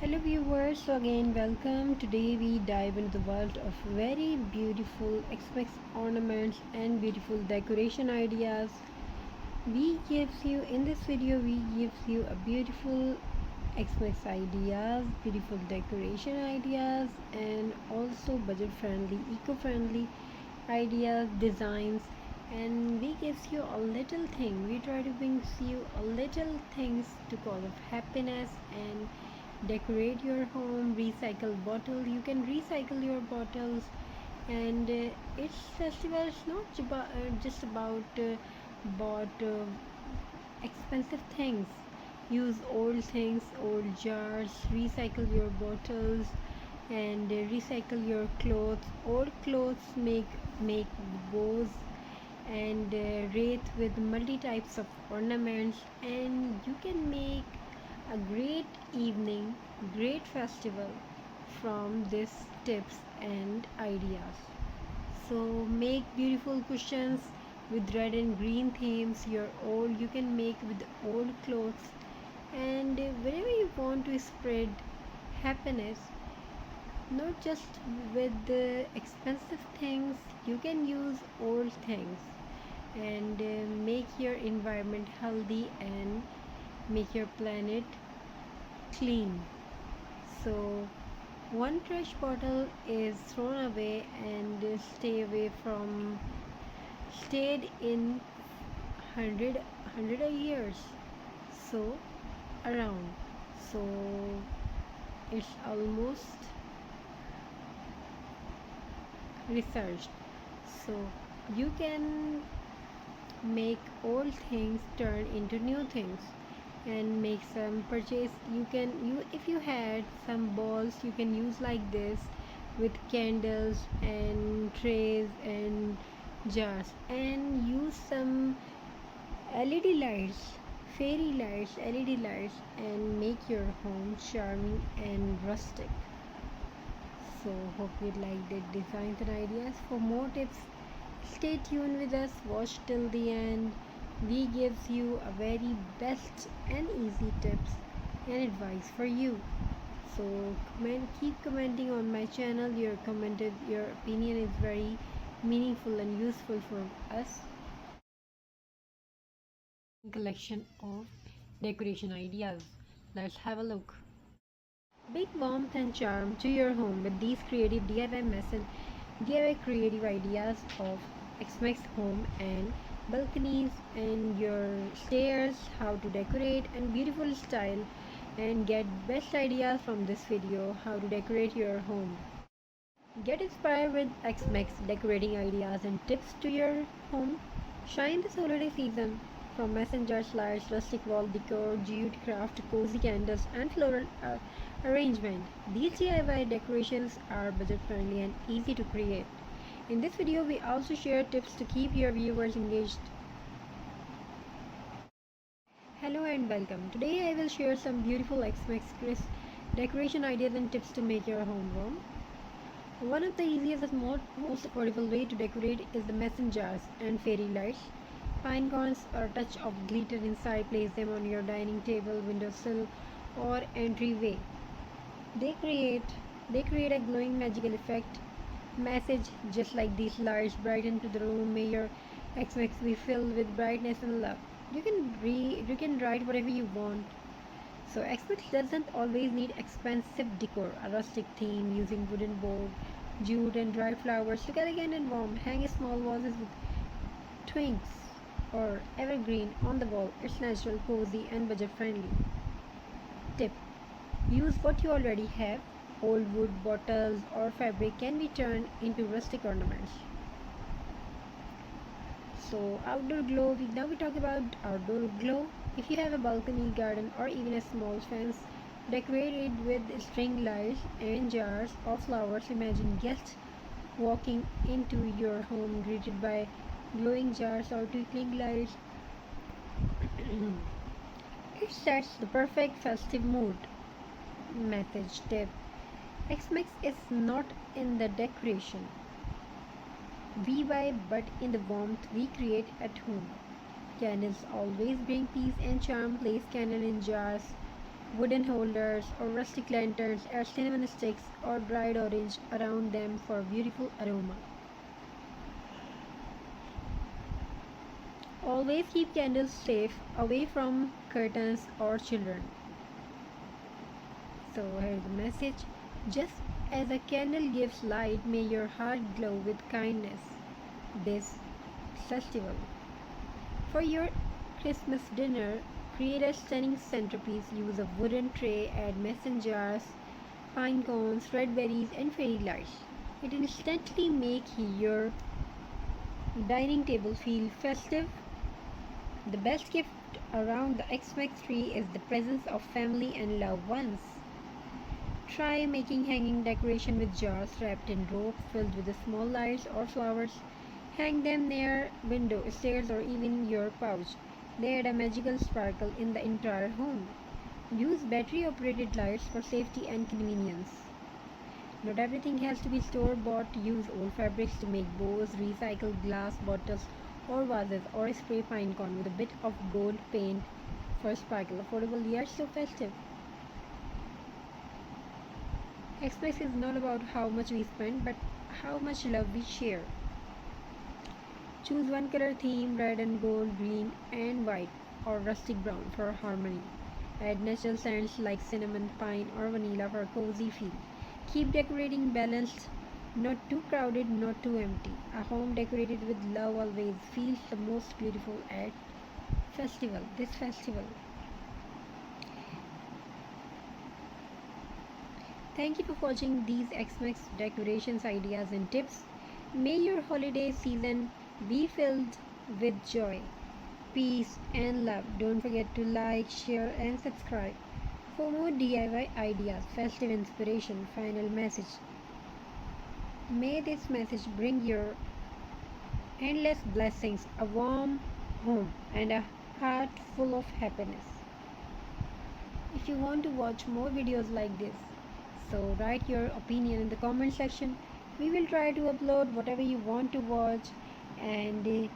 Hello viewers, so again welcome. Today we dive into the world of very beautiful Xmas ornaments and beautiful decoration ideas. We gives you in this video we gives you a beautiful Xmas ideas, beautiful decoration ideas and also budget friendly, eco-friendly ideas, designs, and we gives you a little thing. We try to bring you a little things to cause of happiness and decorate your home. Recycle bottle, you can recycle your bottles, and it's festival is not just about bought expensive things. Use old things, old jars, recycle your bottles, and recycle your clothes. Old clothes make bows and wreath with multi types of ornaments, and you can make a great evening, great festival from these tips and ideas. So make beautiful cushions with red and green themes. Your old you can make with old clothes, and whenever you want to spread happiness, not just with the expensive things, you can use old things and make your environment healthy and make your planet clean. So one trash bottle is thrown away and stayed in 100 years, so around, so it's almost researched. So you can make old things turn into new things and make some purchase. You if you had some balls, you can use like this with candles and trays and jars, and use some LED lights, fairy lights, LED lights, and make your home charming and rustic. So hope you like the designs and ideas. For more tips, stay tuned with us, watch till the end. We gives you a very best and easy tips and advice for you. So keep commenting on my channel. Your opinion is very meaningful and useful for us. Collection of decoration ideas. Let's have a look. Big warmth and charm to your home with these creative DIY methods. DIY creative ideas of Xmas home and balconies and your stairs, how to decorate and beautiful style, and get best ideas from this video how to decorate your home. Get inspired with Xmas decorating ideas and tips to your home. Shine this holiday season from messenger slides, rustic wall decor, jute craft, cozy candles, and floral arrangement. These DIY decorations are budget friendly and easy to create. In this video, we also share tips to keep your viewers engaged. Hello and welcome. Today I will share some beautiful Xmas decoration ideas and tips to make your home warm. One of the easiest and most affordable way to decorate is the mason jars and fairy lights. Pine cones or a touch of glitter inside, place them on your dining table, windowsill, or entryway. They create a glowing magical effect. Message just like these lights brighten to the room. May your Xmas be filled with brightness and love. You can write whatever you want. So Xmas doesn't always need expensive decor. A rustic theme using wooden board, jute and dried flowers look elegant and warm. Hang small vases with twigs or evergreen on the wall. It's natural, cozy and budget friendly. Tip: use what you already have. Old wood bottles or fabric can be turned into rustic ornaments. So outdoor glow, now we talk about outdoor glow. If you have a balcony, garden, or even a small fence, decorate it with string lights and jars of flowers. Imagine guests walking into your home greeted by glowing jars or twinkling lights. It sets the perfect festive mood. Message tip: Xmas is not in the decoration we buy, but in the warmth we create at home. Candles always bring peace and charm. Place candle in jars wooden holders or rustic lanterns, add cinnamon sticks or dried orange around them for beautiful aroma. Always keep candles safe away from curtains or children. So here's the message. Just as a candle gives light, may your heart glow with kindness this festival. For your Christmas dinner, create a stunning centerpiece. Use a wooden tray, add mason jars, pine cones, red berries, and fairy lights. It instantly makes your dining table feel festive. The best gift around the Xmas tree is the presence of family and loved ones. Try making hanging decoration with jars wrapped in rope filled with the small lights or flowers. Hang them near window, stairs, or even your pouch. They add a magical sparkle in the entire home. Use battery operated lights for safety and convenience. Not everything has to be store bought. Use old fabrics to make bows, recycle glass bottles or vases, or spray pine cone with a bit of gold paint for sparkle. Affordable yet so festive. Xmas is not about how much we spend, but how much love we share. Choose one color theme, red and gold, green and white, or rustic brown for harmony. Add natural scents like cinnamon, pine, or vanilla for a cozy feel. Keep decorating balanced, not too crowded, not too empty. A home decorated with love always feels the most beautiful at this festival. Thank you for watching these Xmas decorations ideas and tips. May your holiday season be filled with joy, peace and love. Don't forget to like, share and subscribe. For more DIY ideas, festive inspiration, final message. May this message bring your endless blessings, a warm home and a heart full of happiness. If you want to watch more videos like this, so write your opinion in the comment section. We will try to upload whatever you want to watch, and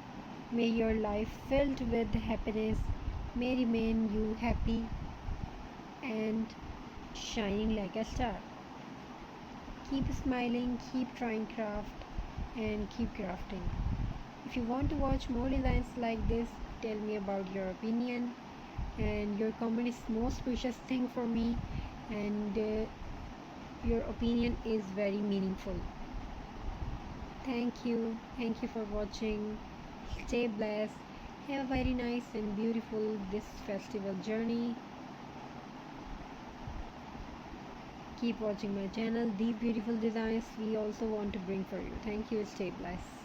may your life filled with happiness may remain you happy and shining like a star. Keep smiling, keep trying craft and keep crafting. If you want to watch more designs like this, tell me about your opinion, and your comment is most precious thing for me, and your opinion is very meaningful. Thank you for watching. Stay blessed. Have a very nice and beautiful this festival journey. Keep watching my channel. These beautiful designs we also want to bring for you. Thank you. Stay blessed.